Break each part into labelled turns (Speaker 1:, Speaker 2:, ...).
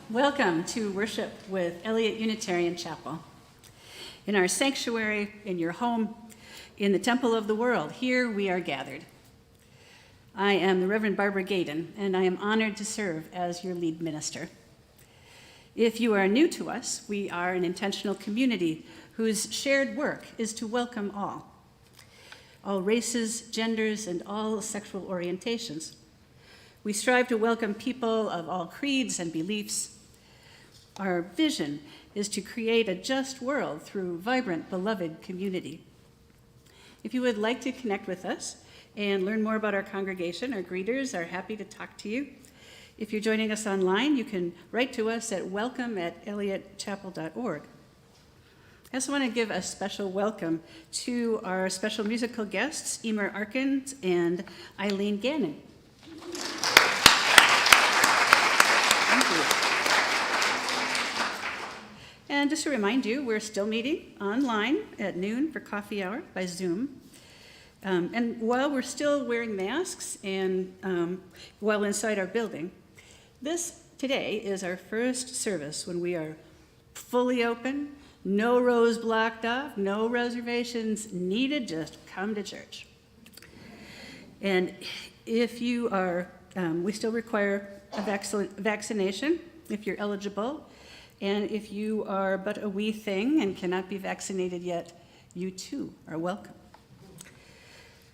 Speaker 1: Welcome to worship with Eliot Unitarian Chapel. In our sanctuary, in your home, in the temple of the world, here we are gathered. I am the Reverend Barbara Gaydon, and I am honored to serve as your lead minister. If you are new to us, we are an intentional community whose shared work is to welcome all races, genders, and all sexual orientations. We strive to welcome people of all creeds and beliefs. Our vision is to create a just world through vibrant, beloved community. If you would like to connect with us and learn more about our congregation, our greeters are happy to talk to you. If you're joining us online, you can write to us at welcome@elliottchapel.org. I also want to give a special welcome to our special musical guests, Emer Arkins and Eileen Gannon. And just to remind you, we're still meeting online at noon for coffee hour by Zoom. And while we're still wearing masks and while inside our building, this today is our first service when we are fully open, no rows blocked off, no reservations needed, just come to church. And if you are, we still require a vaccination if you're eligible. And if you are but a wee thing and cannot be vaccinated yet, you too are welcome.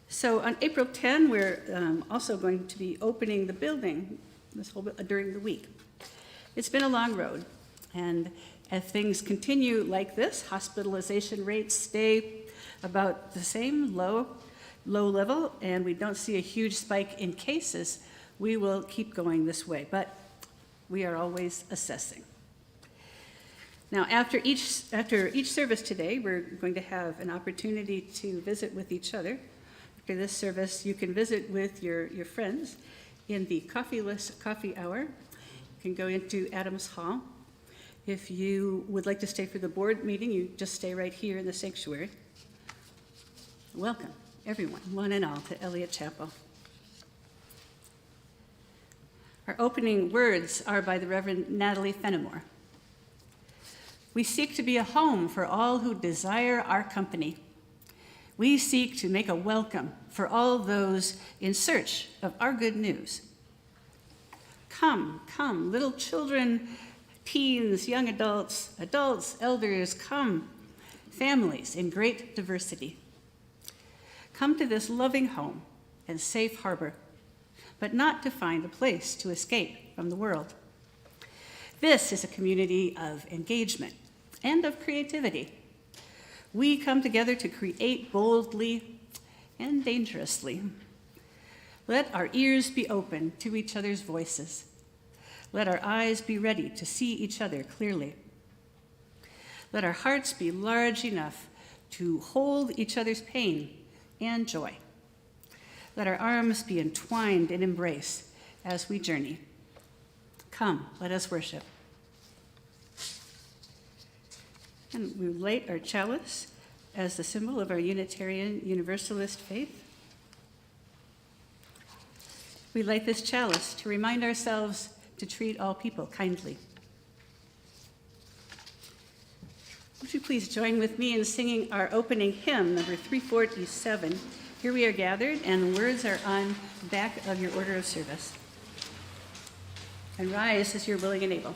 Speaker 1: So on April 10, we're also going to be opening the building during the week. It's been a long road, and if things continue like this, hospitalization rates stay about the same low level, and we don't see a huge spike in cases, we will keep going this way, but we are always assessing. Now, after each service today, we're going to have an opportunity to visit with each other. After this service, you can visit with your friends in the coffeeless coffee hour. You can go into Adams Hall. If you would like to stay for the board meeting, you just stay right here in the sanctuary. Welcome, everyone, one and all, to Elliot Chapel. Our opening words are by the Reverend Natalie Fenimore. We seek to be a home for all who desire our company. We seek to make a welcome for all those in search of our good news. Come, little children, teens, young adults, elders, come, families in great diversity. Come to this loving home and safe harbor, but not to find a place to escape from the world. This is a community of engagement and of creativity. We come together to create boldly and dangerously. Let our ears be open to each other's voices. Let our eyes be ready to see each other clearly. Let our hearts be large enough to hold each other's pain and joy. Let our arms be entwined in embrace as we journey. Come, let us worship. And we light our chalice as the symbol of our Unitarian Universalist faith. We light this chalice to remind ourselves to treat all people kindly. Would you please join with me in singing our opening hymn, number 347, Here We Are Gathered, and the words are on the back of your order of service. And rise as you're willing and able.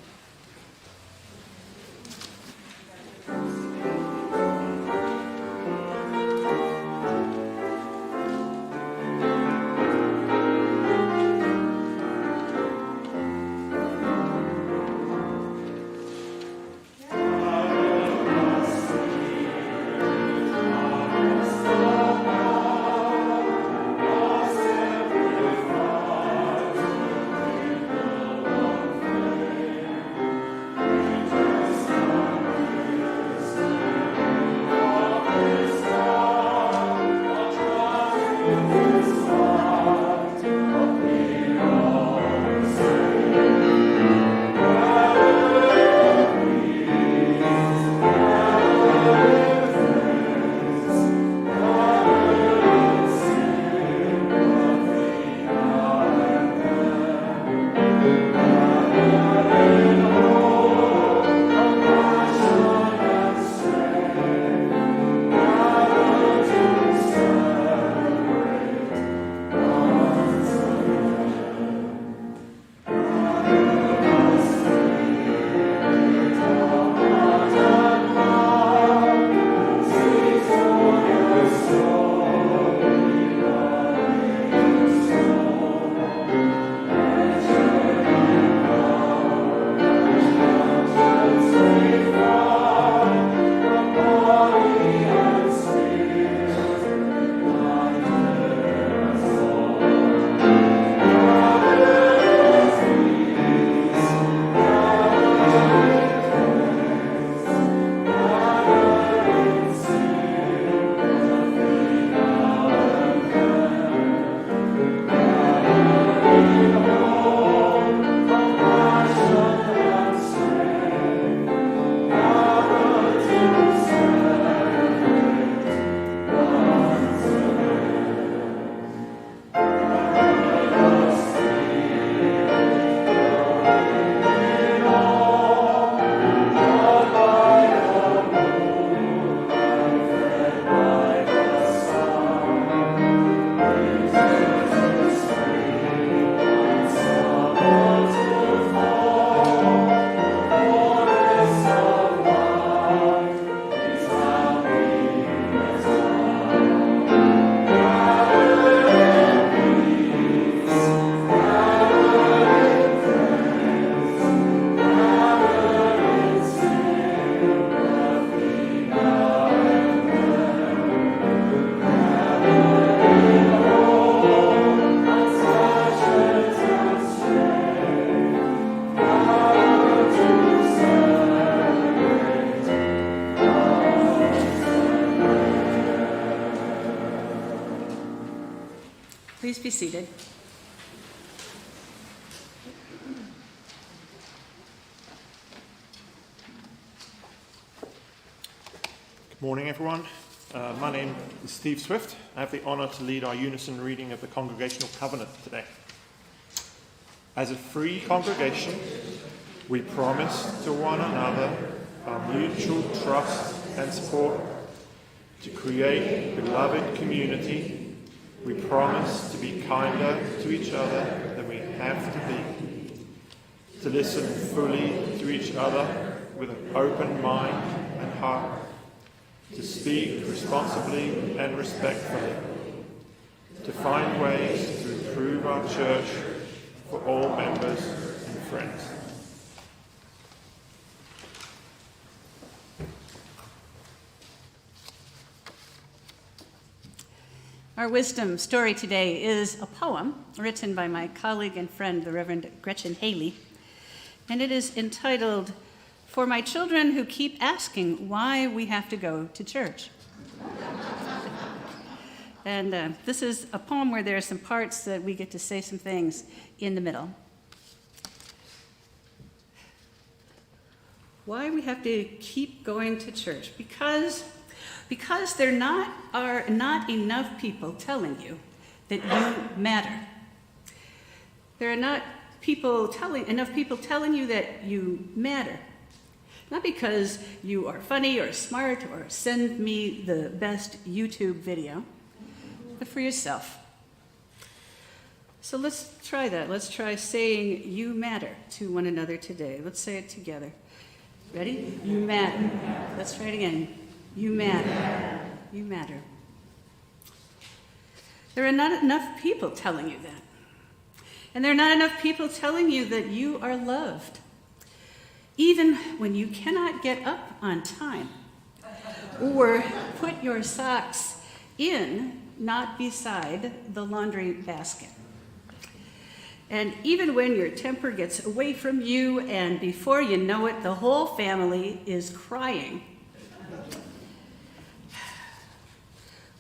Speaker 1: Please be seated.
Speaker 2: Good morning, everyone. My name is Steve Swift. I have the honour to lead our unison reading of the Congregational Covenant today. As a free congregation, we promise to one another our mutual trust and support, to create beloved community. We promise to be kinder to each other than we have to be, to listen fully to each other with an open mind and heart, to speak responsibly and respectfully, to find ways to improve our church for all members and friends.
Speaker 1: Our wisdom story today is a poem written by my colleague and friend, the Reverend Gretchen Haley, and it is entitled, "For My Children Who Keep Asking Why We Have to Go to Church." And this is a poem where there are some parts that we get to say some things in the middle. Why we have to keep going to church? Because there are not enough people telling you that you matter. There are not enough people telling you that you matter. Not because you are funny or smart or send me the best YouTube video, but for yourself. So let's try that. Let's try saying "you matter" to one another today. Let's say it together. Ready? You matter. Let's try it again. You matter. You matter. There are not enough people telling you that. And there are not enough people telling you that you are loved, even when you cannot get up on time or put your socks in, not beside, the laundry basket. And even when your temper gets away from you and before you know it, the whole family is crying.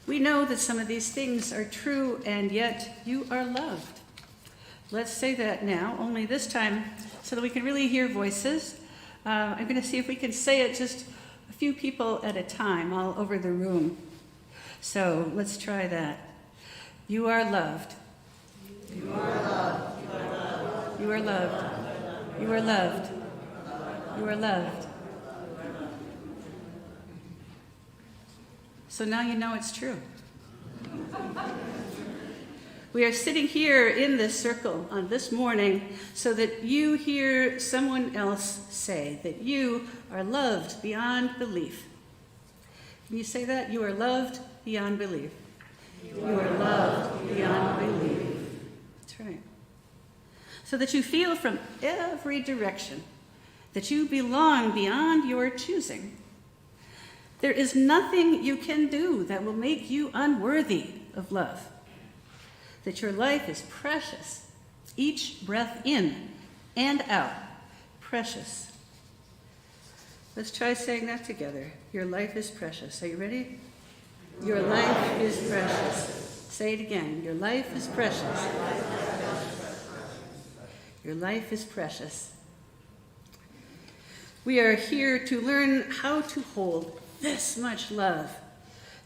Speaker 1: We know that some of these things are true, and yet you are loved. Let's say that now, only this time so that we can really hear voices. I'm going to see if we can say it just a few people at a time all over the room. So let's try that. You are loved. You are loved. You are loved. You are loved. You are loved. So now you know it's true. We are sitting here in this circle on this morning so that you hear someone else say that you are loved beyond belief. Can you say that? You are loved beyond belief. You are loved beyond belief. That's right. So that you feel from every direction that you belong beyond your choosing. There is nothing you can do that will make you unworthy of love. That your life is precious, each breath in and out, precious. Let's try saying that together. Your life is precious. Are you ready? Your life is precious. Say it again. Your life is precious. Your life is precious. We are here to learn how to hold this much love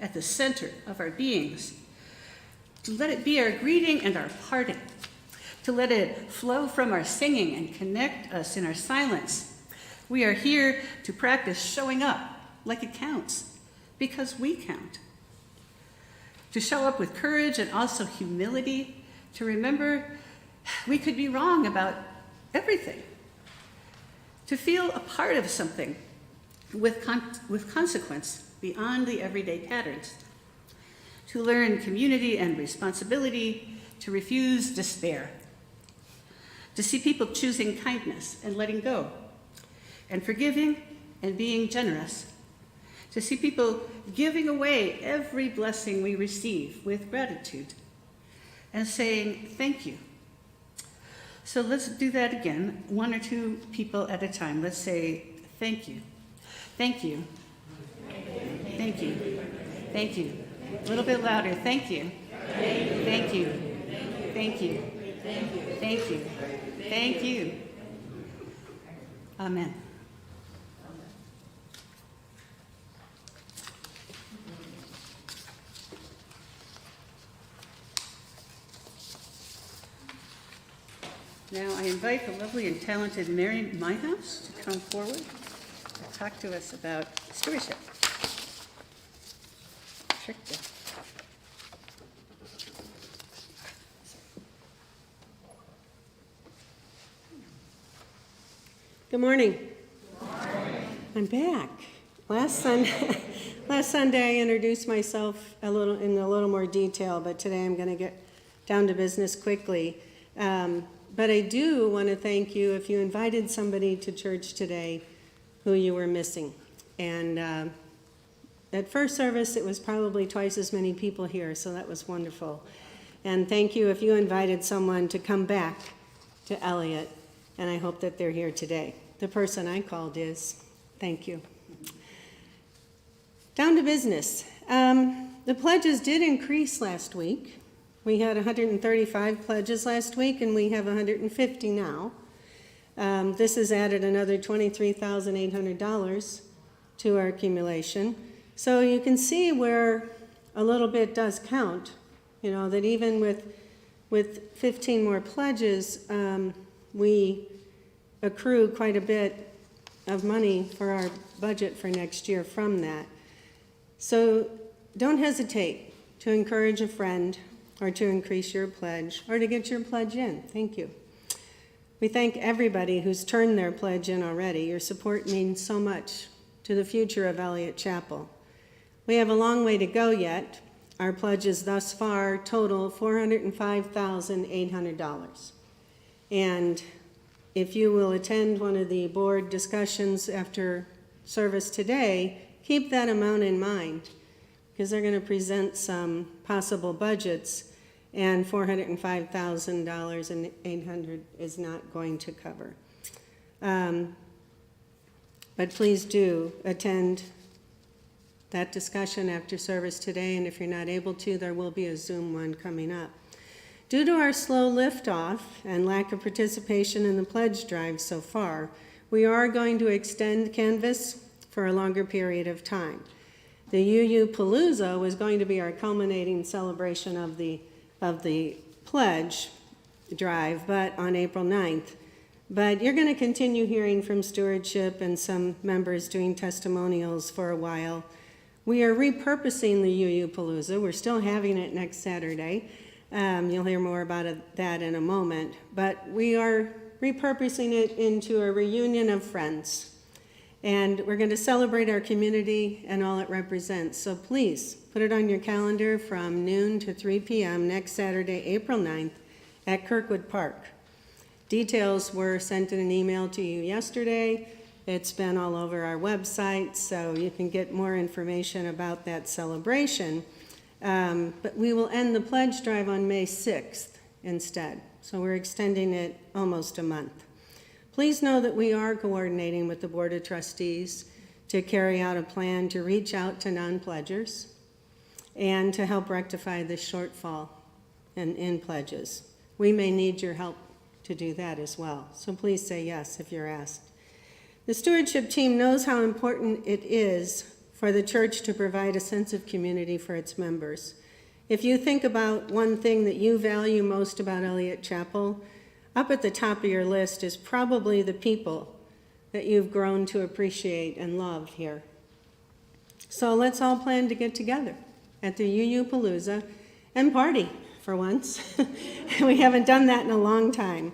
Speaker 1: at the center of our beings, to let it be our greeting and our parting, to let it flow from our singing and connect us in our silence. We are here to practice showing up like it counts, because we count. To show up with courage and also humility, to remember we could be wrong about everything. To feel a part of something with consequence beyond the everyday patterns. To learn community and responsibility, to refuse despair. To see people choosing kindness and letting go, and forgiving and being generous. To see people giving away every blessing we receive with gratitude and saying thank you. So let's do that again, one or two people at a time. Let's say thank you. Thank you. Thank you. Thank you. A little bit louder. Thank you. Thank you. Thank you. Thank you. Thank you. Thank you. Amen. Now I invite the lovely and talented Mary Myhouse to come forward and talk to us about stewardship. Tricked you.
Speaker 3: Good morning. I'm back. Last Sunday I introduced myself in a little more detail, but today I'm going to get down to business quickly. But I do want to thank you if you invited somebody to church today who you were missing. And at first service, it was probably twice as many people here, so that was wonderful. And thank you if you invited someone to come back to Elliott, and I hope that they're here today. The person I called is. Thank you. Down to business. The pledges did increase last week. We had 135 pledges last week, and we have 150 now. This has added another $23,800 to our accumulation. So you can see where a little bit does count, that even with 15 more pledges, we accrue quite a bit of money for our budget for next year from that. So don't hesitate to encourage a friend or to increase your pledge or to get your pledge in. Thank you. We thank everybody who's turned their pledge in already. Your support means so much to the future of Eliot Chapel. We have a long way to go yet. Our pledges thus far total $405,800. And if you will attend one of the board discussions after service today, keep that amount in mind, because they're going to present some possible budgets, and $405,800 is not going to cover. But please do attend that discussion after service today, and if you're not able to, there will be a Zoom one coming up. Due to our slow liftoff and lack of participation in the pledge drive so far, we are going to extend Canvas for a longer period of time. The UU Palooza was going to be our culminating celebration of the pledge drive, but on April 9th. But you're going to continue hearing from stewardship and some members doing testimonials for a while. We are repurposing the UU Palooza. We're still having it next Saturday. You'll hear more about that in a moment. But we are repurposing it into a reunion of friends. And we're going to celebrate our community and all it represents. So please put it on your calendar from noon to 3 p.m. next Saturday, April 9th at Kirkwood Park. Details were sent in an email to you yesterday. It's been all over our website, so you can get more information about that celebration. But we will end the pledge drive on May 6th instead. So we're extending it almost a month. Please know that we are coordinating with the Board of Trustees to carry out a plan to reach out to non-pledgers and to help rectify this shortfall in pledges. We may need your help to do that as well, so please say yes if you're asked. The stewardship team knows how important it is for the church to provide a sense of community for its members. If you think about one thing that you value most about Elliott Chapel, up at the top of your list is probably the people that you've grown to appreciate and love here. So let's all plan to get together at the UU Palooza and party for once. We haven't done that in a long time.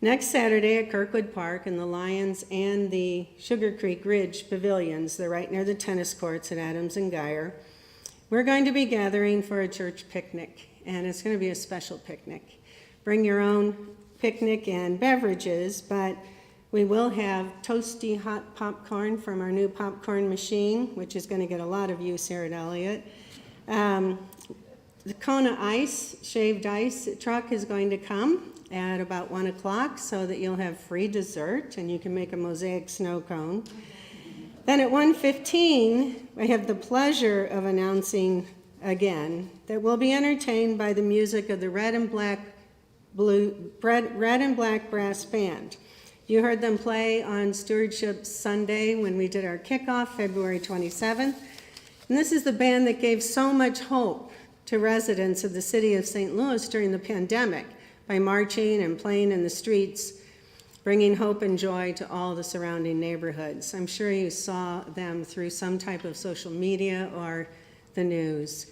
Speaker 3: Next Saturday at Kirkwood Park in the Lions and the Sugar Creek Ridge pavilions, they're right near the tennis courts at Adams and Geyer, we're going to be gathering for a church picnic, and it's going to be a special picnic. Bring your own picnic and beverages, but we will have toasty hot popcorn from our new popcorn machine, which is going to get a lot of use here at Elliott. The Kona Ice, shaved ice truck is going to come at about 1 o'clock so that you'll have free dessert and you can make a mosaic snow cone. Then at 1:15, I have the pleasure of announcing again that we'll be entertained by the music of the Red and Black red and black brass band. You heard them play on Stewardship Sunday when we did our kickoff, February 27th. And this is the band that gave so much hope to residents of the city of St. Louis during the pandemic by marching and playing in the streets, bringing hope and joy to all the surrounding neighborhoods. I'm sure you saw them through some type of social media or the news.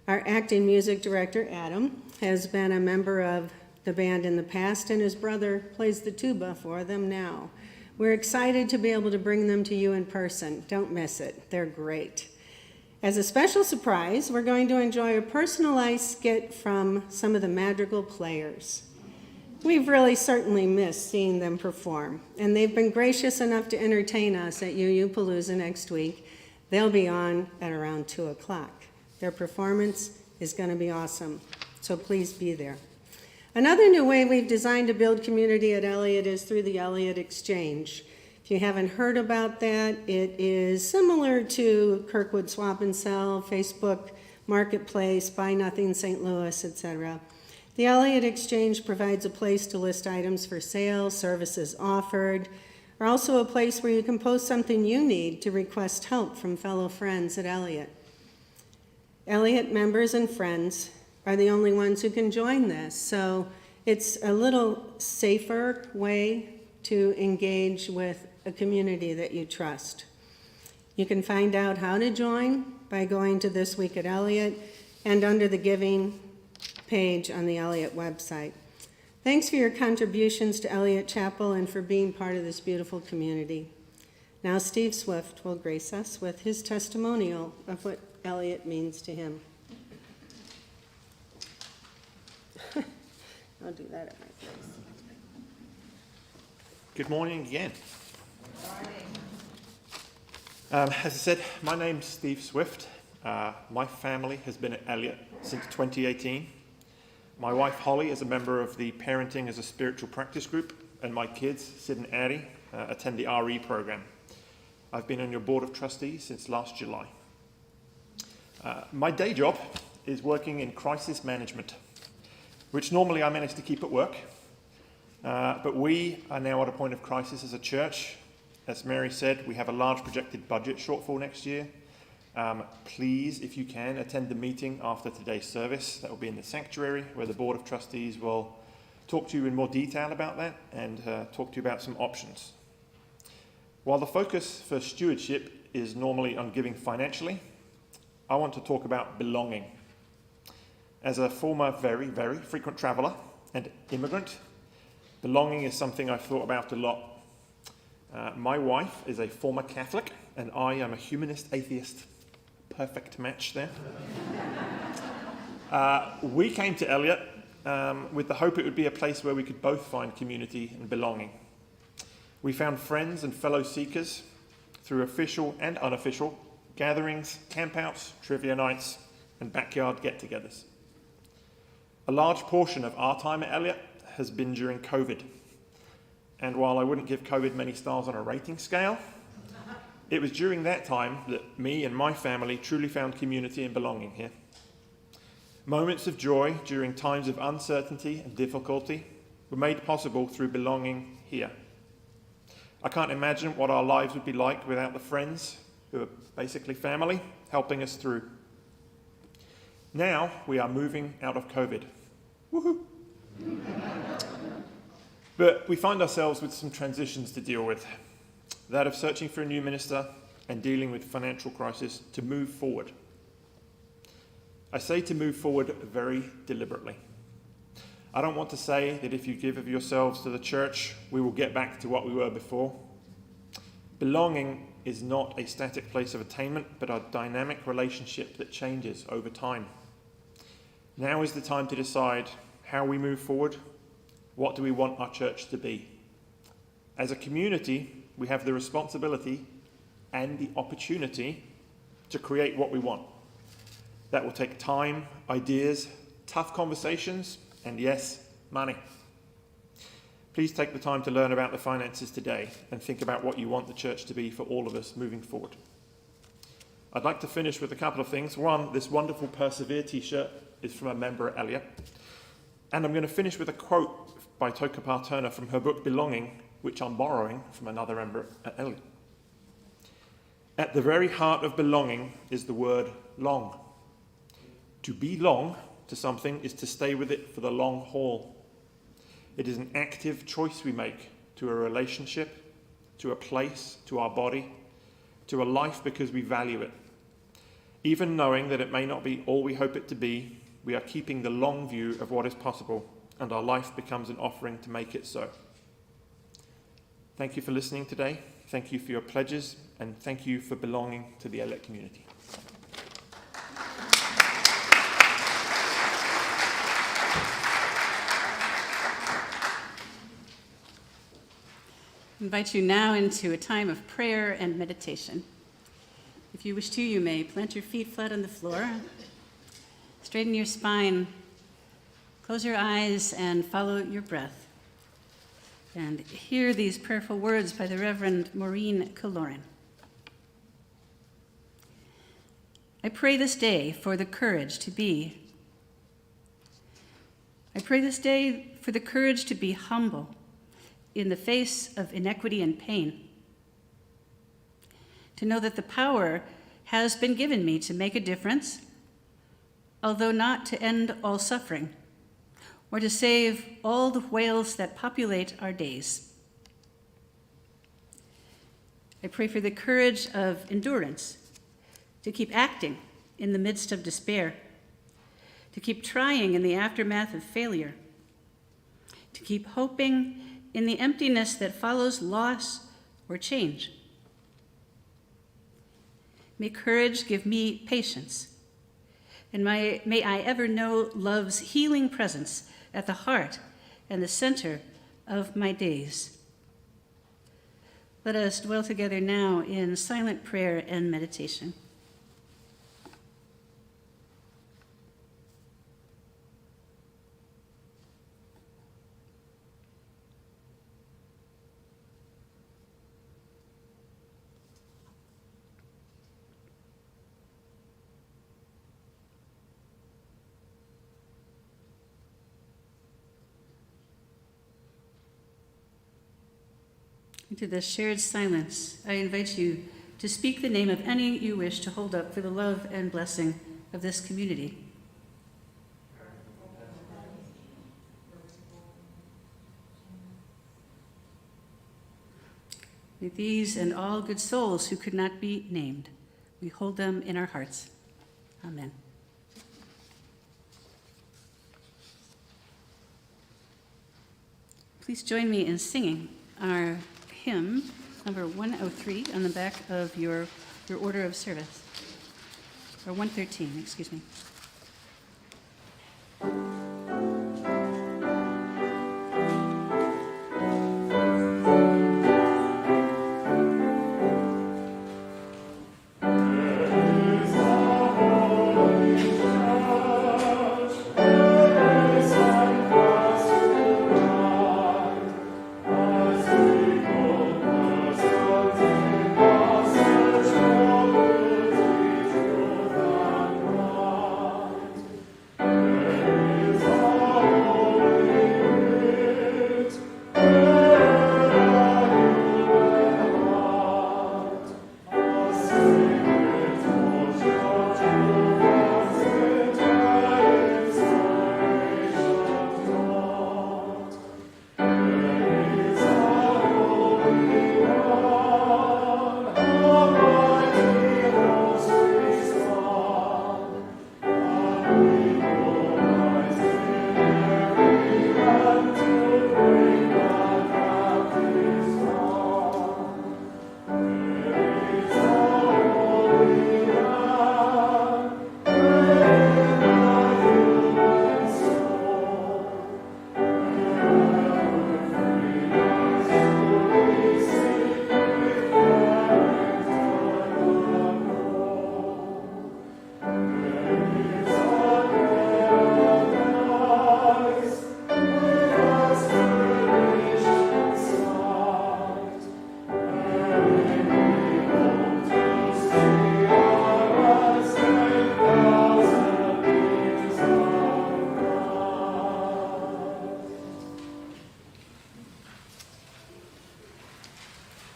Speaker 3: Our acting music director, Adam, has been a member of the band in the past, and his brother plays the tuba for them now. We're excited to be able to bring them to you in person. Don't miss it. They're great. As a special surprise, we're going to enjoy a personalized skit from some of the madrigal players. We've really certainly missed seeing them perform, and they've been gracious enough to entertain us at UU-Palooza next week. They'll be on at around 2 o'clock. Their performance is going to be awesome, so please be there. Another new way we've designed to build community at Elliott is through the Elliott Exchange. If you haven't heard about that, it is similar to Kirkwood Swap and Sell, Facebook Marketplace, Buy Nothing St. Louis, etc. The Elliott Exchange provides a place to list items for sale, services offered, or also a place where you can post something you need to request help from fellow friends at Elliott. Elliott members and friends are the only ones who can join this, so it's a little safer way to engage with a community that you trust. You can find out how to join by going to This Week at Elliott and under the Giving page on the Elliott website. Thanks for your contributions to Eliot Chapel and for being part of this beautiful community. Now Steve Swift will grace us with his testimonial of what Elliott means to him. I'll do that at my place.
Speaker 2: Good morning again. As I said, my name's Steve Swift. My family has been at Elliott since 2018. My wife Holly is a member of the Parenting as a Spiritual Practice group, and my kids, Sid and Addie, attend the RE program. I've been on your board of trustees since last July. My day job is working in crisis management, which normally I manage to keep at work. But we are now at a point of crisis as a church. As Mary said, we have a large projected budget shortfall next year. Please, if you can, attend the meeting after today's service. That will be in the sanctuary, where the Board of Trustees will talk to you in more detail about that and talk to you about some options. While the focus for stewardship is normally on giving financially, I want to talk about belonging. As a former very, very frequent traveller and immigrant, belonging is something I've thought about a lot. My wife is a former Catholic, and I am a humanist atheist. Perfect match there. We came to Elliott with the hope it would be a place where we could both find community and belonging. We found friends and fellow seekers through official and unofficial gatherings, campouts, trivia nights, and backyard get-togethers. A large portion of our time at Elliott has been during COVID. And while I wouldn't give COVID many stars on a rating scale, it was during that time that me and my family truly found community and belonging here. Moments of joy during times of uncertainty and difficulty were made possible through belonging here. I can't imagine what our lives would be like without the friends, who are basically family, helping us through. Now we are moving out of COVID. Woohoo! But we find ourselves with some transitions to deal with. That of searching for a new minister and dealing with financial crisis to move forward. I say to move forward very deliberately. I don't want to say that if you give of yourselves to the church, we will get back to what we were before. Belonging is not a static place of attainment, but a dynamic relationship that changes over time. Now is the time to decide how we move forward. What do we want our church to be? As a community, we have the responsibility and the opportunity to create what we want. That will take time, ideas, tough conversations, and yes, money. Please take the time to learn about the finances today and think about what you want the church to be for all of us moving forward. I'd like to finish with a couple of things. One, this wonderful Persevere t-shirt is from a member at Elliott. And I'm going to finish with a quote by Tokapar Turner from her book Belonging, which I'm borrowing from another member at Elliott. At the very heart of belonging is the word long. To belong to something is to stay with it for the long haul. It is an active choice we make to a relationship, to a place, to our body, to a life because we value it. Even knowing that it may not be all we hope it to be, we are keeping the long view of what is possible, and our life becomes an offering to make it so. Thank you for listening today. Thank you for your pledges, and thank you for belonging to the Elliott community.
Speaker 1: I invite you now into a time of prayer and meditation. If you wish to, you may plant your feet flat on the floor, straighten your spine, close your eyes, and follow your breath. And hear these prayerful words by the Reverend Maureen Kaloran. I pray this day for the courage to be. I pray this day for the courage to be humble in the face of inequity and pain. To know that the power has been given me to make a difference, although not to end all suffering, or to save all the whales that populate our days. I pray for the courage of endurance, to keep acting in the midst of despair, to keep trying in the aftermath of failure, to keep hoping in the emptiness that follows loss or change. May courage give me patience, and may I ever know love's healing presence at the heart and the center of my days. Let us dwell together now in silent prayer and meditation. Into this shared silence, I invite you to speak the name of any you wish to hold up for the love and blessing of this community. May these and all good souls who could not be named, we hold them in our hearts. Amen. Please join me in singing our hymn, number 103, on the back of your order of service, or 113, excuse me.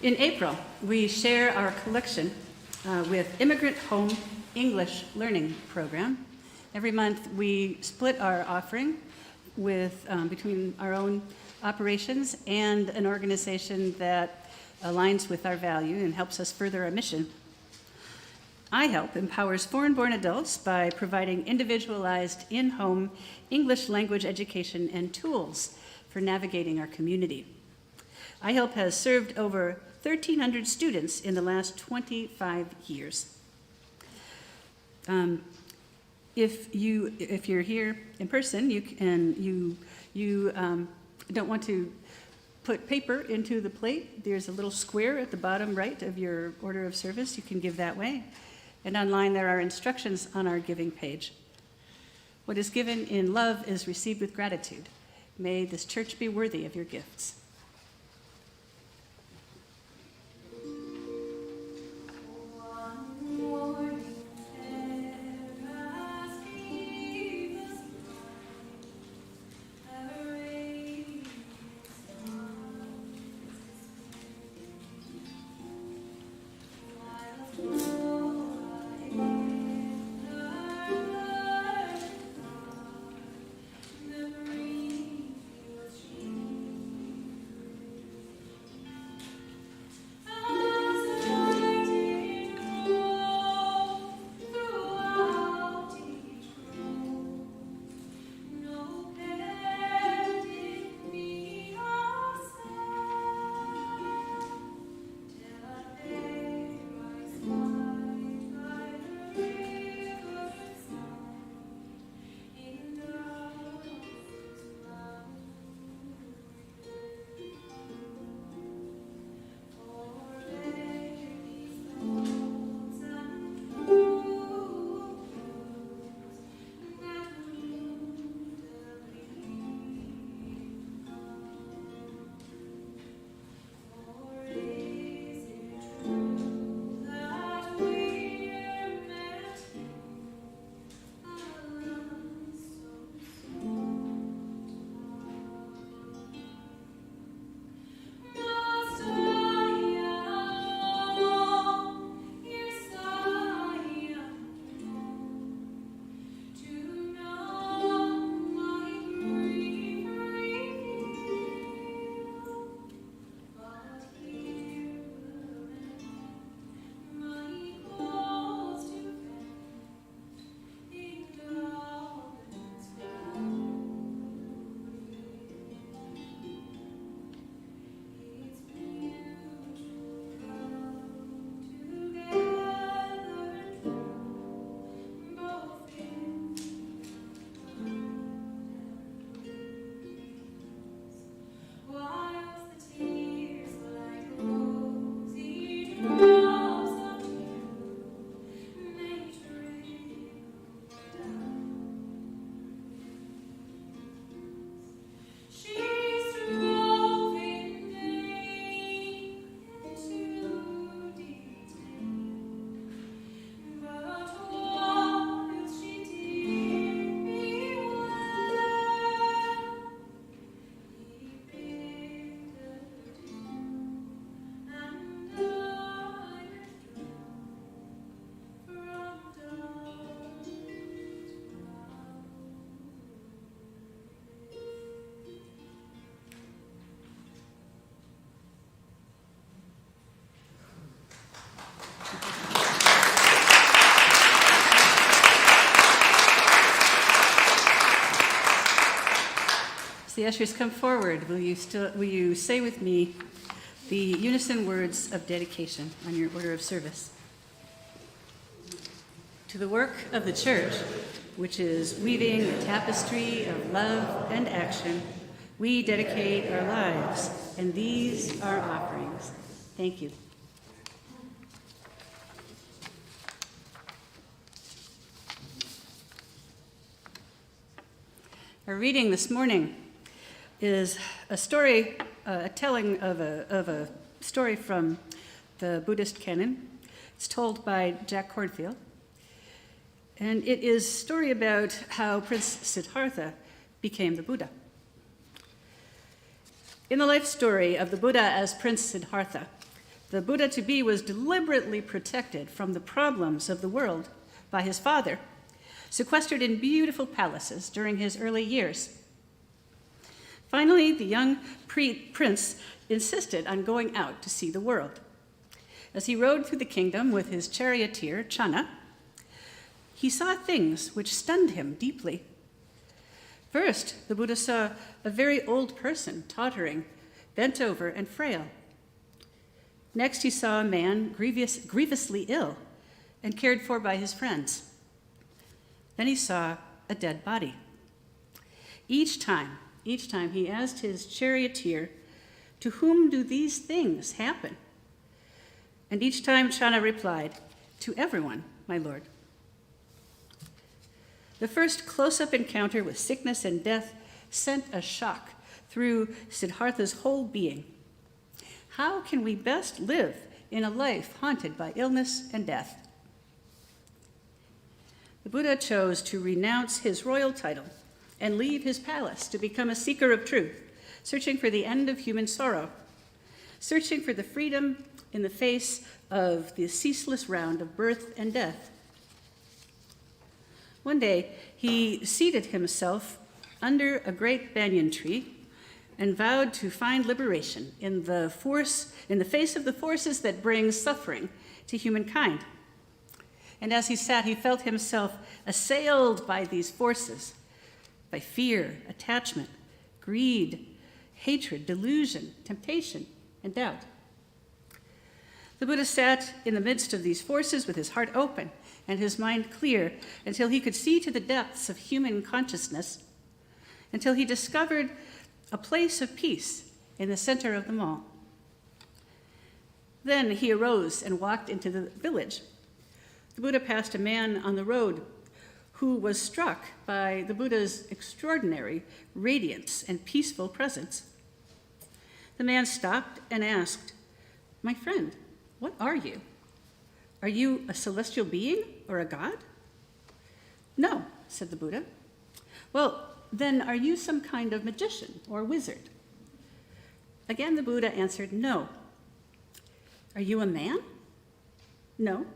Speaker 1: In April, we share our collection with Immigrant Home English Learning Program. Every month, we split our offering with between our own operations and an organization that aligns with our value and helps us further our mission. iHelp empowers foreign-born adults by providing individualized in-home English language education and tools for navigating our community. iHelp has served over 1,300 students in the last 25 years. If you're here in person, you don't want to put paper into the plate, there's a little square at the bottom right of your order of service. You can give that way. And online, there are instructions on our giving page. What is given in love is received with gratitude. May this church be worthy of your gifts. As the ushers come forward, will you say with me the unison words of dedication on your order of service? To the work of the church, which is weaving a tapestry of love and action, we dedicate our lives, and these are offerings. Thank you. Our reading this morning is a story, a telling of a story from the Buddhist canon. It's told by Jack Cornfield. And it is a story about how Prince Siddhartha became the Buddha. In the life story of the Buddha as Prince Siddhartha, the Buddha-to-be was deliberately protected from the problems of the world by his father, sequestered in beautiful palaces during his early years. Finally, the young prince insisted on going out to see the world. As he rode through the kingdom with his charioteer, Channa, he saw things which stunned him deeply. First, the Buddha saw a very old person, tottering, bent over and frail. Next, he saw a man grievously ill and cared for by his friends. Then he saw a dead body. Each time he asked his charioteer, "To whom do these things happen?" And each time Channa replied, "To everyone, my lord." The first close-up encounter with sickness and death sent a shock through Siddhartha's whole being. How can we best live in a life haunted by illness and death? The Buddha chose to renounce his royal title and leave his palace to become a seeker of truth, searching for the end of human sorrow, searching for the freedom in the face of the ceaseless round of birth and death. One day, he seated himself under a great banyan tree and vowed to find liberation in the face of the forces that bring suffering to humankind. And as he sat, he felt himself assailed by these forces, by fear, attachment, greed, hatred, delusion, temptation, and doubt. The Buddha sat in the midst of these forces with his heart open and his mind clear until he could see to the depths of human consciousness, until he discovered a place of peace in the center of them all. Then he arose and walked into the village. The Buddha passed a man on the road who was struck by the Buddha's extraordinary radiance and peaceful presence. The man stopped and asked, "My friend, what are you? Are you a celestial being or a god?" "No," said the Buddha. "Well, then are you some kind of magician or wizard?" Again, the Buddha answered, "No." "Are you a man?" "No."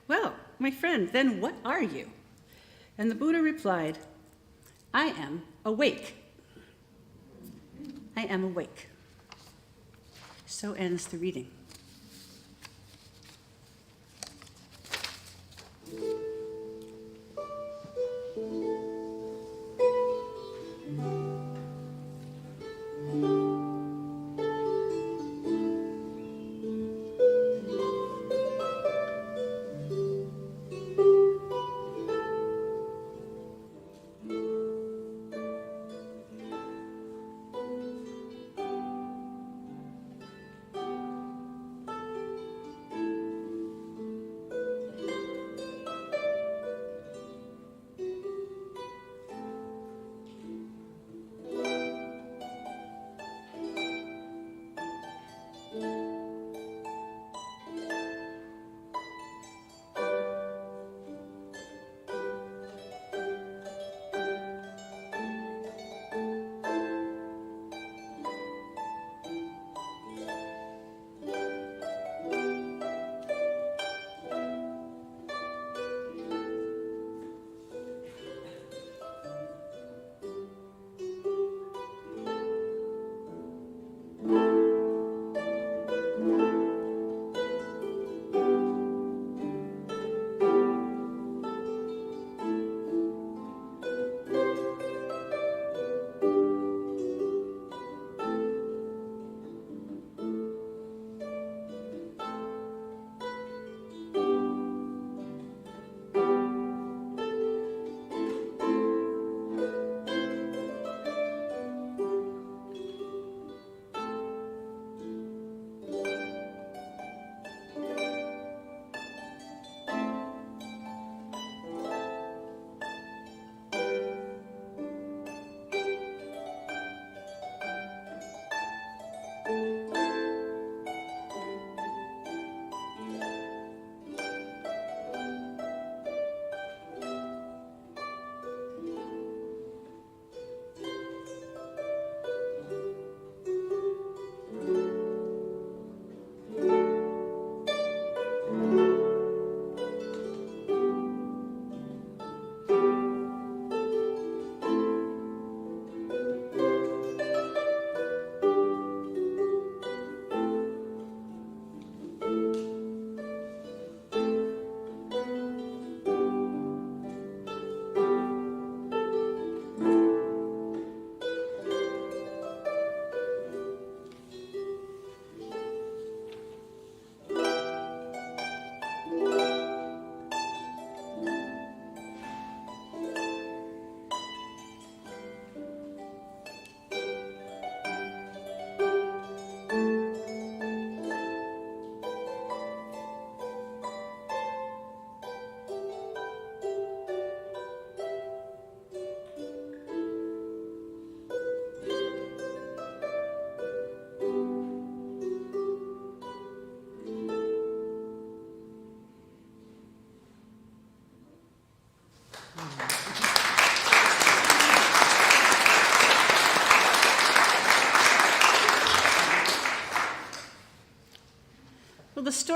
Speaker 1: "Well, my friend, then what are you?" And the Buddha replied, "I am awake. I am awake." So ends the reading.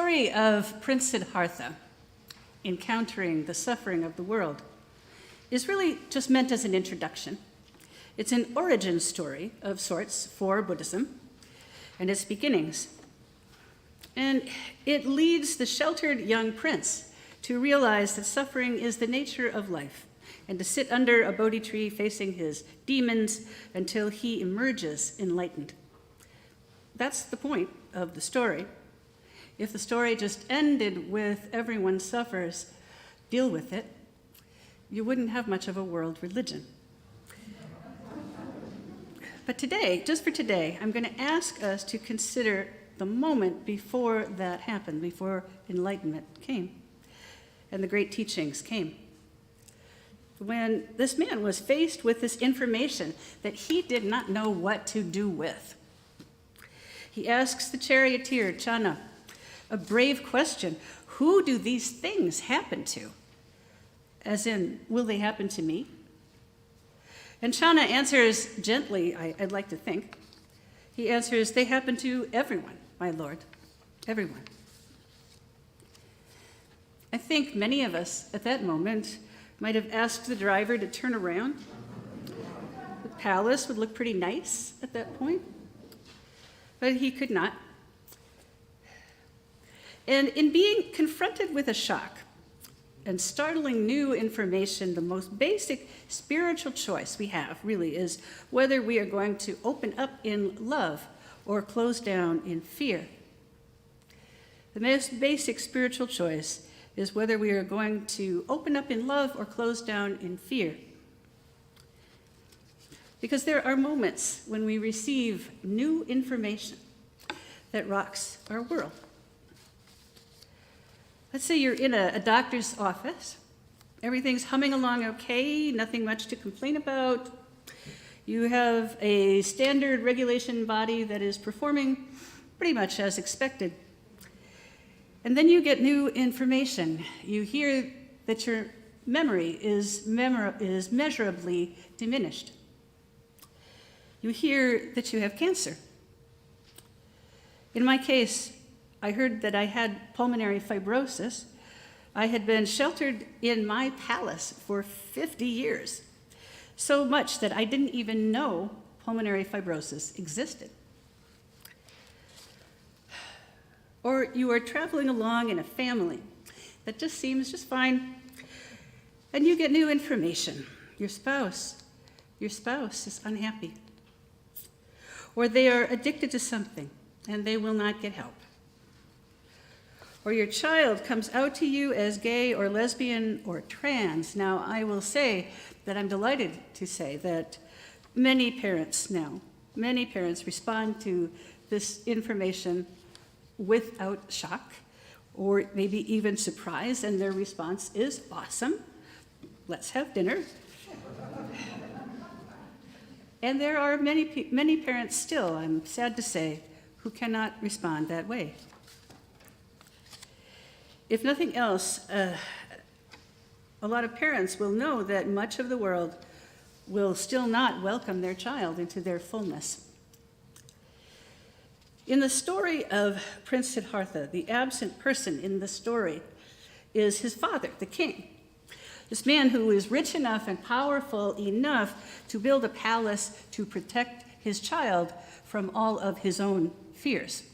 Speaker 1: story of Prince Siddhartha encountering the suffering of the world is really just meant as an introduction. It's an origin story of sorts for Buddhism and its beginnings. And it leads the sheltered young prince to realize that suffering is the nature of life and to sit under a Bodhi tree facing his demons until he emerges enlightened. That's the point of the story. If the story just ended with everyone suffers, deal with it, you wouldn't have much of a world religion. But today, just for today, I'm going to ask us to consider the moment before that happened, before enlightenment came and the great teachings came. When this man was faced with this information that he did not know what to do with. He asks the charioteer, Channa, a brave question: who do these things happen to? As in, will they happen to me? And Channa answers gently, I'd like to think. He answers, they happen to everyone, my lord, everyone. I think many of us at that moment might have asked the driver to turn around. The palace would look pretty nice at that point, but he could not. And in being confronted with a shock and startling new information, the most basic spiritual choice we have really is whether we are going to open up in love or close down in fear. The most basic spiritual choice is whether we are going to open up in love or close down in fear. Because there are moments when we receive new information that rocks our world. Let's say you're in a doctor's office. Everything's humming along okay, nothing much to complain about. You have a standard regulation body that is performing pretty much as expected. And then you get new information. You hear that your memory is measurably diminished. You hear that you have cancer. In my case, I heard that I had pulmonary fibrosis. I had been sheltered in my palace for 50 years, so much that I didn't even know pulmonary fibrosis existed. Or you are traveling along in a family that just seems just fine, and you get new information. Your spouse is unhappy. Or they are addicted to something, and they will not get help. Or your child comes out to you as gay or lesbian or trans. Now, I will say that I'm delighted to say that many parents respond to this information without shock or maybe even surprise, and their response is awesome. Let's have dinner. And there are many parents still, I'm sad to say, who cannot respond that way. If nothing else, a lot of parents will know that much of the world will still not welcome their child into their fullness. In the story of Prince Siddhartha, the absent person in the story is his father, the king. This man who is rich enough and powerful enough to build a palace to protect his child from all of his own fears.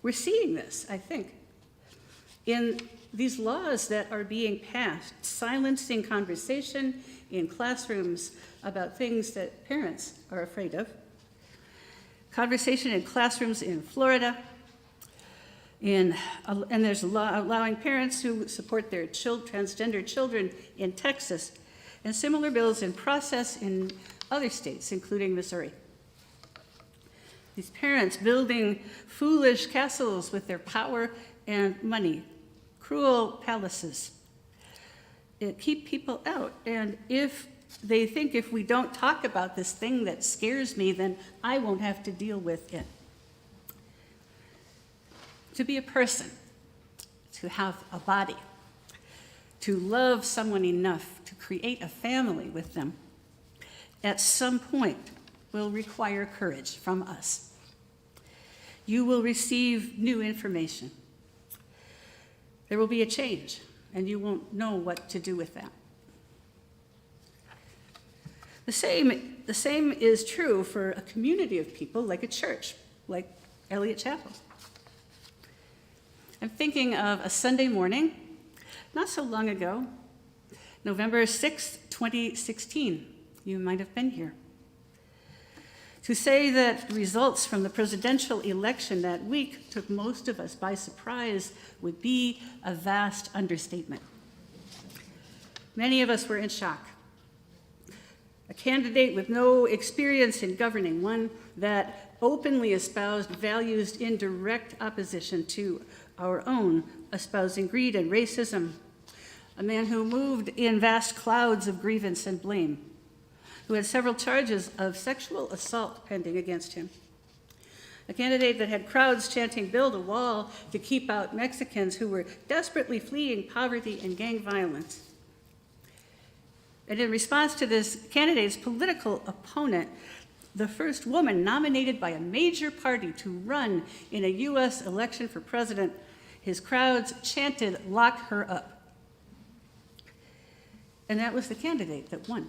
Speaker 1: We're seeing this, I think, in these laws that are being passed, silencing conversation in classrooms about things that parents are afraid of. Conversation in classrooms in Florida, and there's a law allowing parents who support their transgender children in Texas, and similar bills in process in other states, including Missouri. These parents building foolish castles with their power and money, cruel palaces. Keep people out, and if they think if we don't talk about this thing that scares me, then I won't have to deal with it. To be a person, to have a body, to love someone enough to create a family with them, at some point will require courage from us. you will receive new information. There will be a change, and you won't know what to do with that. The same is true for a community of people like a church, like Eliot Chapel. I'm thinking of a Sunday morning, not so long ago, November 6th, 2016. You might have been here. To say that results from the presidential election that week took most of us by surprise would be a vast understatement. Many of us were in shock. A candidate with no experience in governing, one that openly espoused values in direct opposition to our own, espousing greed and racism, a man who moved in vast clouds of grievance and blame, who had several charges of sexual assault pending against him, a candidate that had crowds chanting, "Build a wall," to keep out Mexicans who were desperately fleeing poverty and gang violence. And in response to this candidate's political opponent, the first woman nominated by a major party to run in a U.S. election for president, his crowds chanted, "Lock her up." And that was the candidate that won.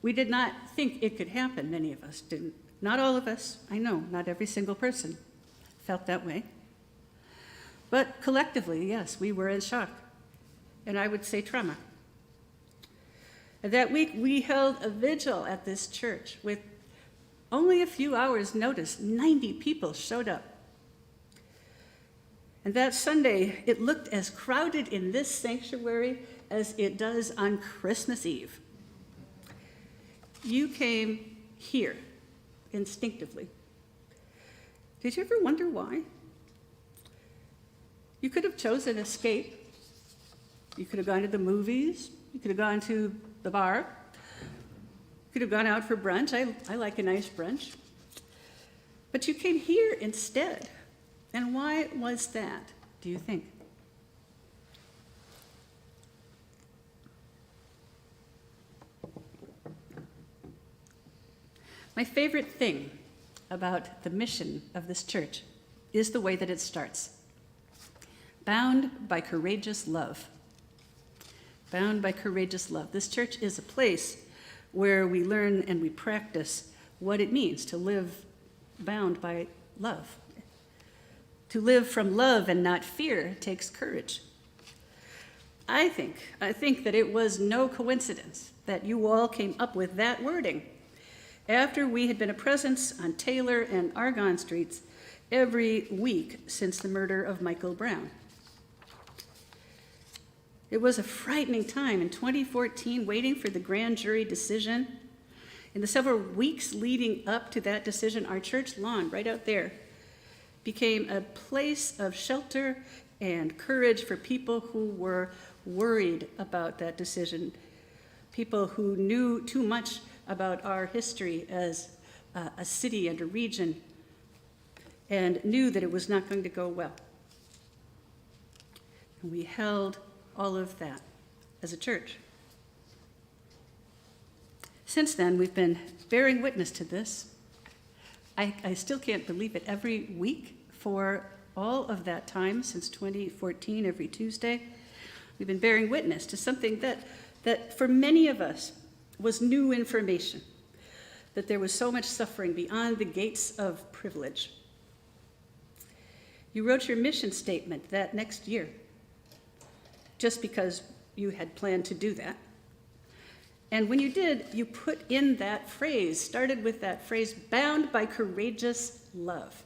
Speaker 1: We did not think it could happen, many of us didn't. Not all of us, I know, not every single person felt that way. But collectively, yes, we were in shock, and I would say trauma. And that week, we held a vigil at this church with only a few hours' notice. 90 people showed up. And that Sunday, it looked as crowded in this sanctuary as it does on Christmas Eve. You came here instinctively. Did you ever wonder why? You could have chosen escape. You could have gone to the movies. You could have gone to the bar. You could have gone out for brunch. I like a nice brunch. But you came here instead. And why was that, do you think? My favorite thing about the mission of this church is the way that it starts. Bound by courageous love. Bound by courageous love. This church is a place where we learn and we practice what it means to live bound by love. To live from love and not fear takes courage. I think that it was no coincidence that you all came up with that wording after we had been a presence on Taylor and Argonne Streets every week since the murder of Michael Brown. It was a frightening time in 2014, waiting for the grand jury decision. In the several weeks leading up to that decision, our church lawn, right out there, became a place of shelter and courage for people who were worried about that decision, people who knew too much about our history as a city and a region and knew that it was not going to go well. And we held all of that as a church. Since then, we've been bearing witness to this. I still can't believe it. Every week for all of that time, since 2014, every Tuesday, we've been bearing witness to something that for many of us was new information, that there was so much suffering beyond the gates of privilege. You wrote your mission statement that next year, just because you had planned to do that. And when you did, you put in that phrase, started with that phrase, bound by courageous love.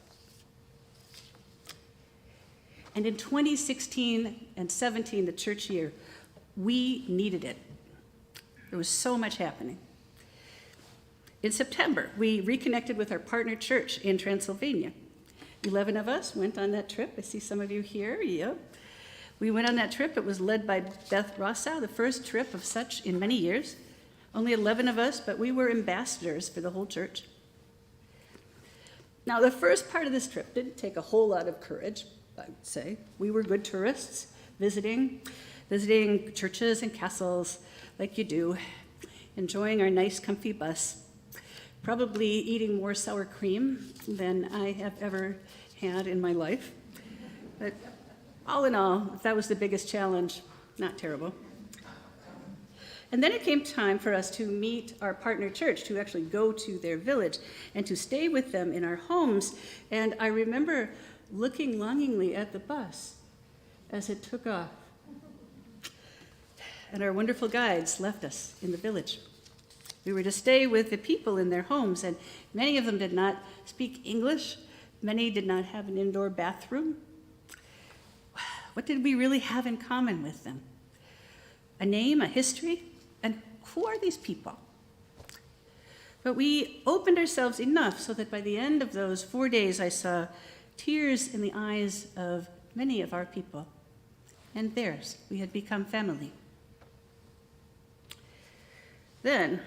Speaker 1: And in 2016 and 17, the church year, we needed it. There was so much happening. In September, we reconnected with our partner church in Transylvania. 11 of us went on that trip. I see some of you here. Yep. We went on that trip. It was led by Beth Rossau, the first trip of such in many years. Only 11 of us, but we were ambassadors for the whole church. Now, the first part of this trip didn't take a whole lot of courage, I would say. We were good tourists, visiting churches and castles like you do, enjoying our nice, comfy bus. probably eating more sour cream than I have ever had in my life. But all in all, if that was the biggest challenge, not terrible. And then it came time for us to meet our partner church, to actually go to their village and to stay with them in our homes. And I remember looking longingly at the bus as it took off. And our wonderful guides left us in the village. We were to stay with the people in their homes, and many of them did not speak English. Many did not have an indoor bathroom. What did we really have in common with them? A name, a history, and who are these people? But we opened ourselves enough so that by the end of those 4 days, I saw tears in the eyes of many of our people and theirs. We had become family. Then,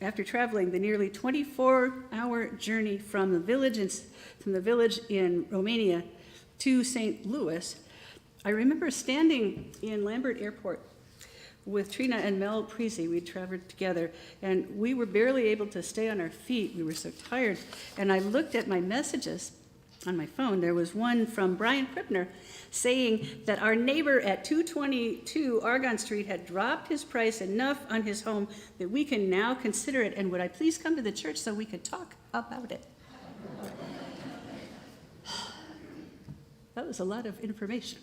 Speaker 1: after traveling the nearly 24-hour journey from the village in Romania to St. Louis, I remember standing in Lambert Airport with Trina and Mel Prezy. We traveled together, and we were barely able to stay on our feet. We were so tired. And I looked at my messages on my phone. There was one from Brian Krippner saying that our neighbor at 222 Argonne Street had dropped his price enough on his home that we can now consider it, and would I please come to the church so we could talk about it? That was a lot of information.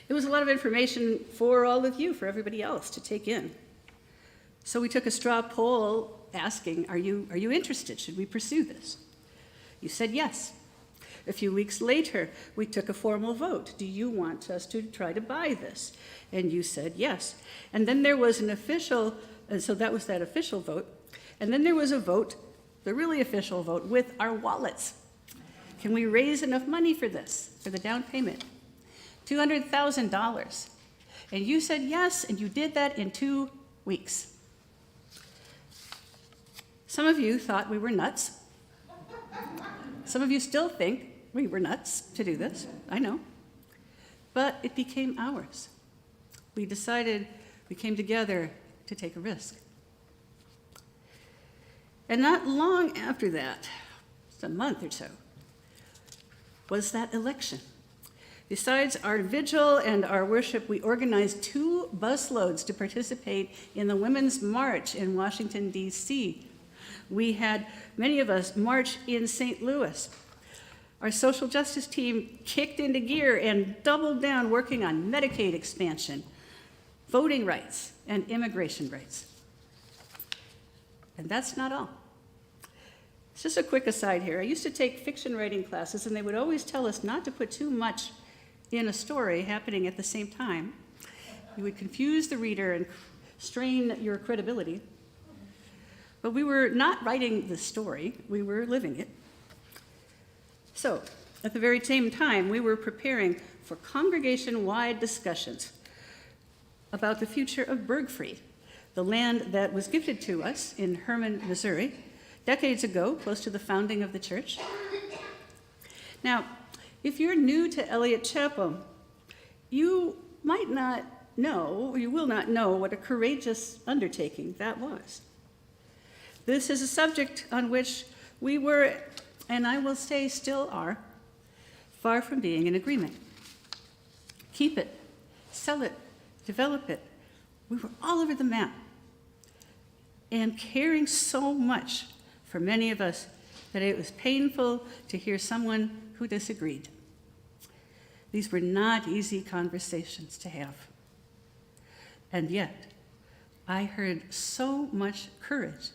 Speaker 1: It was a lot of information for all of you, for everybody else to take in. So we took a straw poll asking, are you interested? Should we pursue this? You said yes. A few weeks later, we took a formal vote. Do you want us to try to buy this? And you said yes. And then there was an official, so that was that official vote. And then there was a vote, the really official vote, with our wallets. Can we raise enough money for this, for the down payment? $200,000. And you said yes, and you did that in 2 weeks. Some of you thought we were nuts. Some of you still think we were nuts to do this, I know. But it became ours. We decided, we came together to take a risk. And not long after that, just a month or so, was that election. Besides our vigil and our worship, we organized 2 busloads to participate in the Women's March in Washington, D.C. We had many of us march in St. Louis. Our social justice team kicked into gear and doubled down working on Medicaid expansion, voting rights, and immigration rights. And that's not all. It's just a quick aside here. I used to take fiction writing classes, and they would always tell us not to put too much in a story happening at the same time. You would confuse the reader and strain your credibility. But we were not writing the story, we were living it. So, at the very same time, we were preparing for congregation-wide discussions about the future of Bergfried, the land that was gifted to us in Hermann, Missouri, decades ago, close to the founding of the church. Now, if you're new to Eliot Chapel, you might not know, or you will not know, what a courageous undertaking that was. This is a subject on which we were, and I will say still are, far from being in agreement. Keep it, sell it, develop it. We were all over the map, and caring so much for many of us that it was painful to hear someone who disagreed. These were not easy conversations to have. And yet, I heard so much courage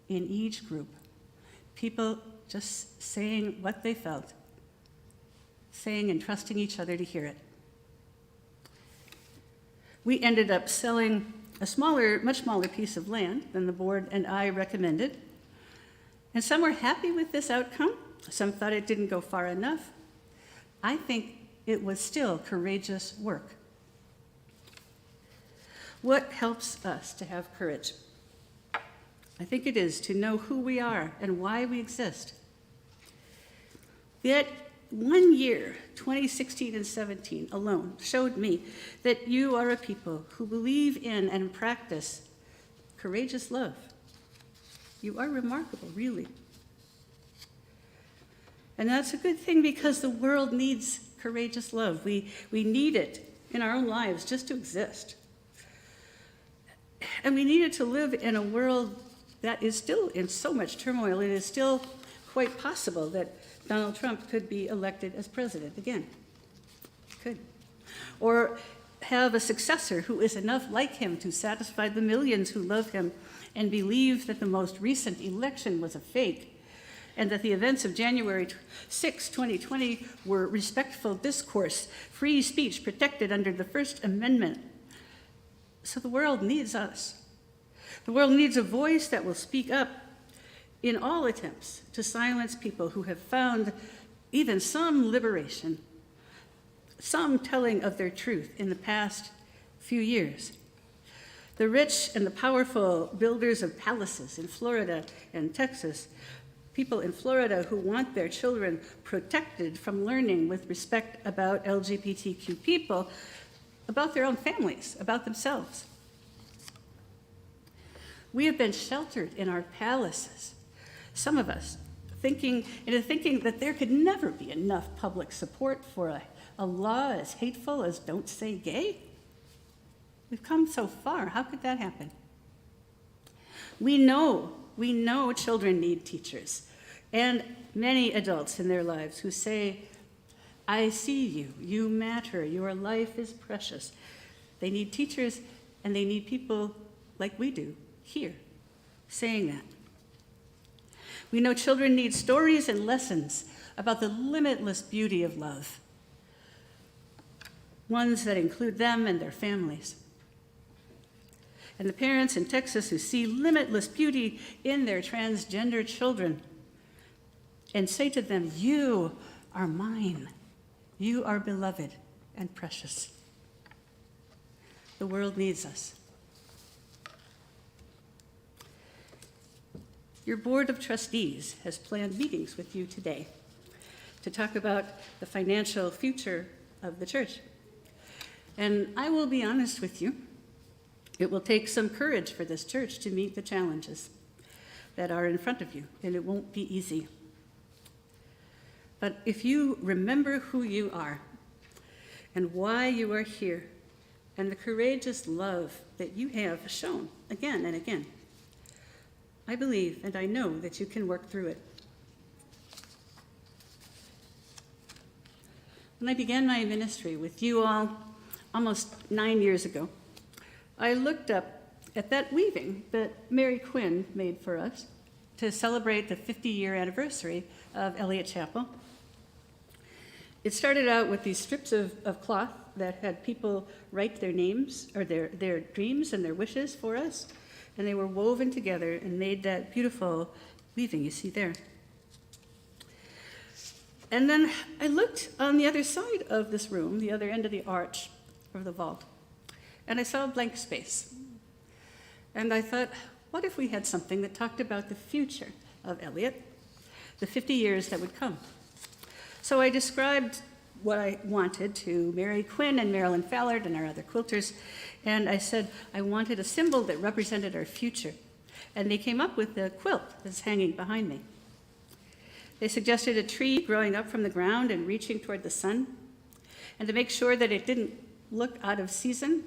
Speaker 1: in each group. People just saying what they felt, saying and trusting each other to hear it. We ended up selling a much smaller piece of land than the board and I recommended. And some were happy with this outcome. Some thought it didn't go far enough. I think it was still courageous work. What helps us to have courage? I think it is to know who we are and why we exist. Yet 1 year, 2016 and 17 alone, showed me that you are a people who believe in and practice courageous love. You are remarkable, really. And that's a good thing because the world needs courageous love. We need it in our own lives just to exist. And we need it to live in a world that is still in so much turmoil. It is still quite possible that Donald Trump could be elected as president again. Could. Or have a successor who is enough like him to satisfy the millions who love him and believe that the most recent election was a fake and that the events of January 6, 2020 were respectful discourse, free speech protected under the First Amendment. So the world needs us. The world needs a voice that will speak up in all attempts to silence people who have found even some liberation, some telling of their truth in the past few years. The rich and the powerful builders of palaces in Florida and Texas, people in Florida who want their children protected from learning with respect about LGBTQ people, about their own families, about themselves. We have been sheltered in our palaces, some of us, thinking that there could never be enough public support for a law as hateful as don't say gay. We've come so far. How could that happen? We know children need teachers and many adults in their lives who say, I see you, you matter, your life is precious. They need teachers and they need people like we do here saying that. We know children need stories and lessons about the limitless beauty of love, ones that include them and their families. And the parents in Texas who see limitless beauty in their transgender children and say to them, you are mine. You are beloved and precious. The world needs us. Your board of trustees has planned meetings with you today to talk about the financial future of the church. And I will be honest with you, it will take some courage for this church to meet the challenges that are in front of you, and it won't be easy. But if you remember who you are and why you are here and the courageous love that you have shown again and again, I believe and I know that you can work through it. When I began my ministry with you all almost 9 years ago, I looked up at that weaving that Mary Quinn made for us to celebrate the 50-year anniversary of Eliot Chapel. It started out with these strips of cloth that had people write their names or their dreams and their wishes for us, and they were woven together and made that beautiful weaving you see there. And then I looked on the other side of this room, the other end of the arch of the vault, and I saw a blank space. And I thought, what if we had something that talked about the future of Elliott, the 50 years that would come? So I described what I wanted to Mary Quinn and Marilyn Fallard and our other quilters, and I said I wanted a symbol that represented our future. And they came up with the quilt that's hanging behind me. They suggested a tree growing up from the ground and reaching toward the sun. And to make sure that it didn't look out of season,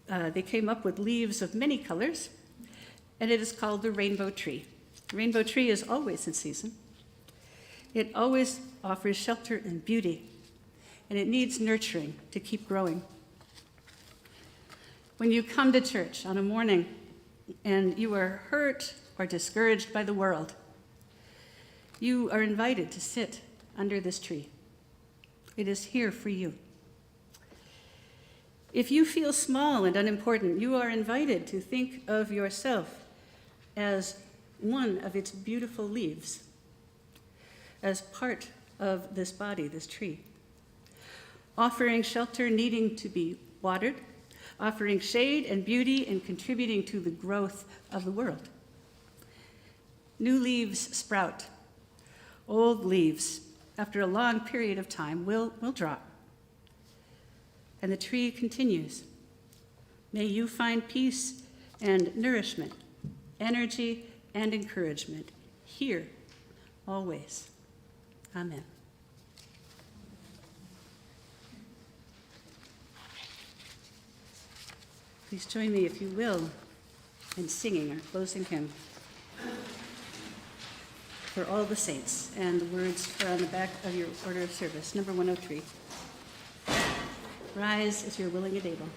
Speaker 1: they came up with leaves of many colors, and it is called the rainbow tree. The rainbow tree is always in season. It always offers shelter and beauty, and it needs nurturing to keep growing. When you come to church on a morning and you are hurt or discouraged by the world, you are invited to sit under this tree. It is here for you. If you feel small and unimportant, you are invited to think of yourself as one of its beautiful leaves, as part of this body, this tree, offering shelter, needing to be watered, offering shade and beauty, and contributing to the growth of the world. New leaves sprout. Old leaves, after a long period of time, will drop. And the tree continues. May you find peace and nourishment, energy and encouragement, here, always. Amen. Please join me, if you will, in singing our closing hymn. For all the saints, and the words are on the back of your order of service, number 103. Rise as you're willing and able.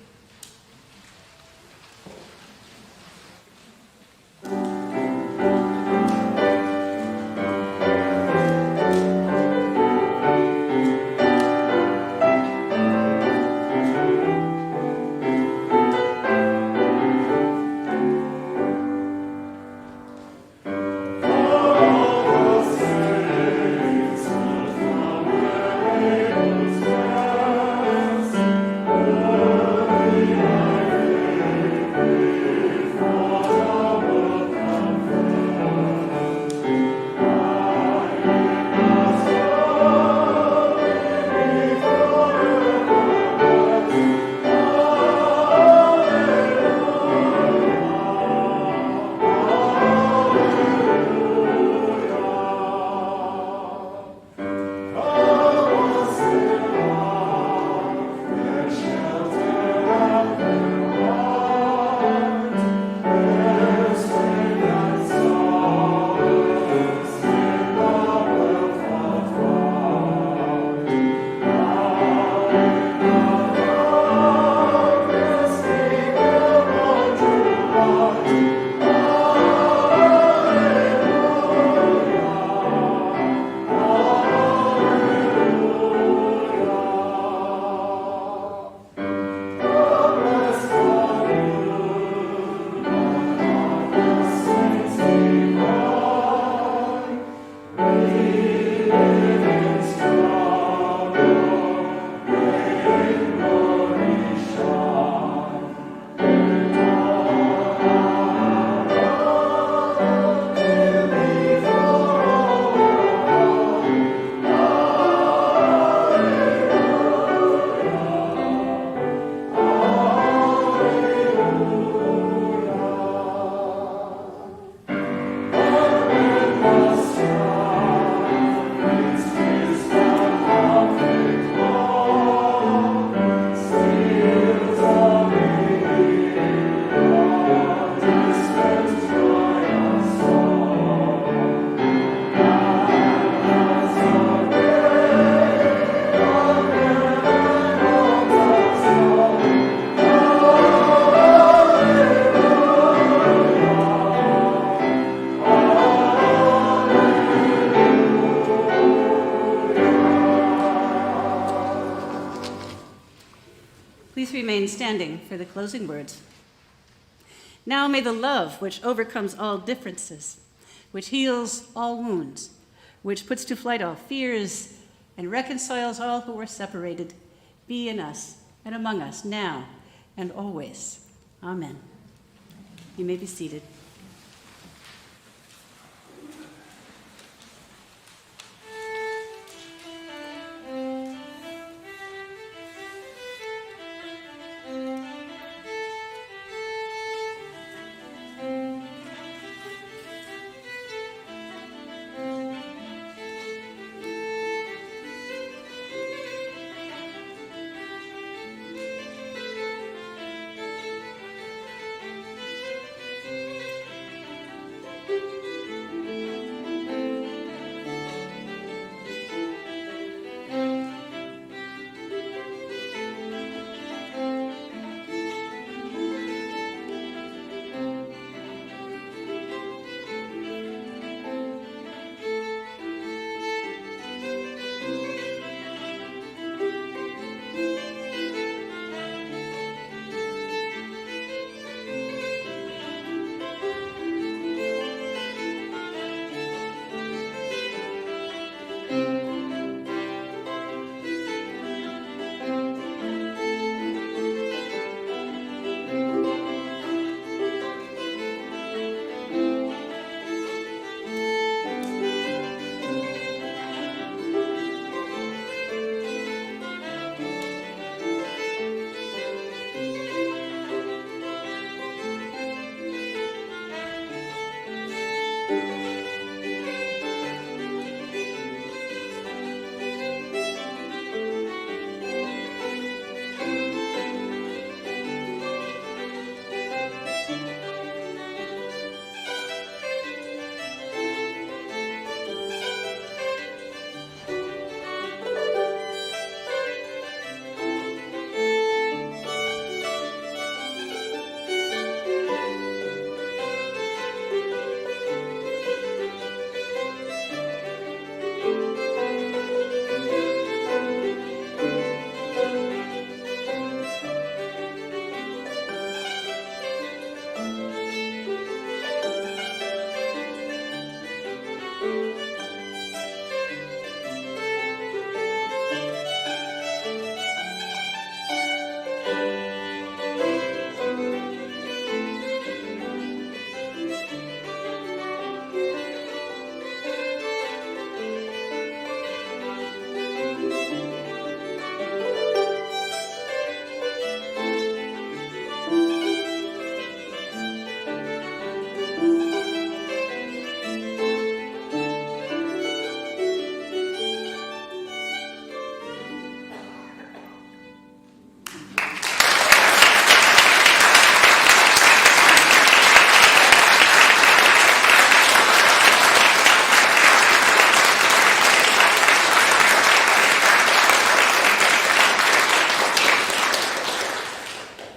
Speaker 1: Please remain standing for the closing words. Now may the love which overcomes all differences, which heals all wounds, which puts to flight all fears, and reconciles all who are separated, be in us and among us now and always. Amen. You may be seated.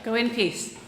Speaker 1: Go in peace.